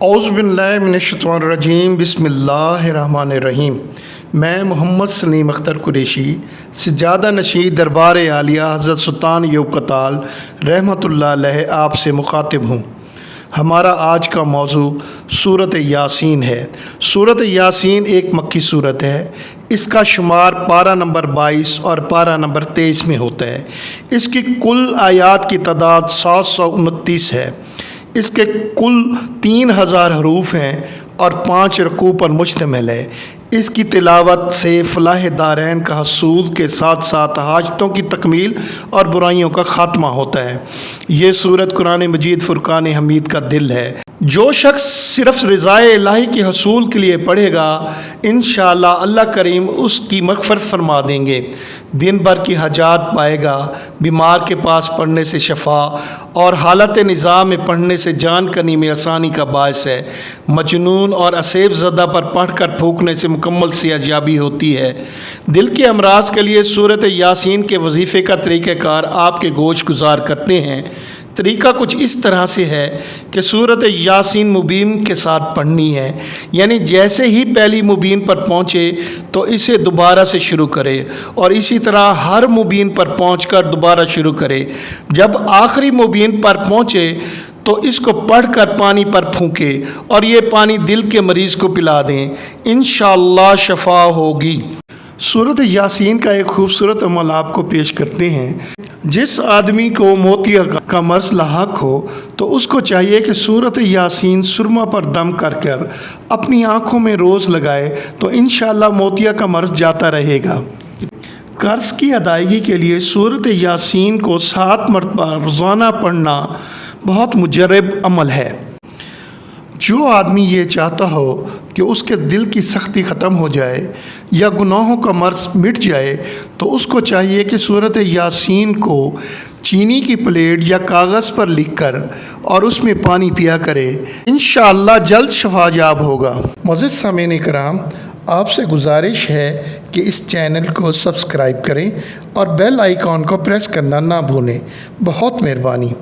اعوذ باللہ من الشیطان الرجیم بسم اللہ الرحمن الرحیم۔ میں محمد سلیم اختر قریشی سجادہ نشین دربار عالیہ حضرت سلطان ایوب کتال رحمۃ اللہ علیہ آپ سے مخاطب ہوں۔ ہمارا آج کا موضوع سورۃ یاسین ہے۔ سورۃ یاسین ایک مکی سورت ہے۔ اس کا شمار پارہ نمبر 22 اور پارہ نمبر 23 میں ہوتا ہے۔ اس کی کل آیات کی تعداد 729 ہے۔ اس کے کل 3000 حروف ہیں اور 5 رکوع پر مشتمل ہے۔ اس کی تلاوت سے فلاح دارین کا حصول کے ساتھ ساتھ حاجتوں کی تکمیل اور برائیوں کا خاتمہ ہوتا ہے۔ یہ سورت قرآن مجید فرقان حمید کا دل ہے۔ جو شخص صرف رضائے الہی کے حصول کے لیے پڑھے گا انشاءاللہ اللہ کریم اس کی مغفرت فرما دیں گے۔ دن بھر کی حاجات پائے گا۔ بیمار کے پاس پڑھنے سے شفا اور حالت نظام میں پڑھنے سے جان کنی میں آسانی کا باعث ہے۔ مجنون اور اسیب زدہ پر پڑھ کر پھونکنے سے مکمل صحتیابی ہوتی ہے۔ دل کے امراض کے لیے سورۃ یاسین کے وظیفے کا طریقہ کار آپ کے گوش گزار کرتے ہیں۔ طریقہ کچھ اس طرح سے ہے کہ سورۃ یاسین مبین کے ساتھ پڑھنی ہے، یعنی جیسے ہی پہلی مبین پر پہنچے تو اسے دوبارہ سے شروع کرے اور اسی طرح ہر مبین پر پہنچ کر دوبارہ شروع کرے۔ جب آخری مبین پر پہنچے تو اس کو پڑھ کر پانی پر پھونکے اور یہ پانی دل کے مریض کو پلا دیں، انشاءاللہ شفا ہوگی۔ سورۃ یاسین کا ایک خوبصورت عمل آپ کو پیش کرتے ہیں۔ جس آدمی کو موتیا کا مرض لاحق ہو تو اس کو چاہیے کہ سورۃ یاسین سرما پر دم کر کر اپنی آنکھوں میں روز لگائے تو انشاءاللہ موتیا کا مرض جاتا رہے گا۔ قرض کی ادائیگی کے لیے سورۃ یاسین کو 7 مرتبہ روزانہ پڑھنا بہت مجرب عمل ہے۔ جو آدمی یہ چاہتا ہو کہ اس کے دل کی سختی ختم ہو جائے یا گناہوں کا مرض مٹ جائے تو اس کو چاہیے کہ سورۃ یاسین کو چینی کی پلیٹ یا کاغذ پر لکھ کر اور اس میں پانی پیا کرے، انشاءاللہ جلد شفا یاب ہوگا۔ معزز سامعین کرام، آپ سے گزارش ہے کہ اس چینل کو سبسکرائب کریں اور بیل آئیکن کو پریس کرنا نہ بھولیں۔ بہت مہربانی۔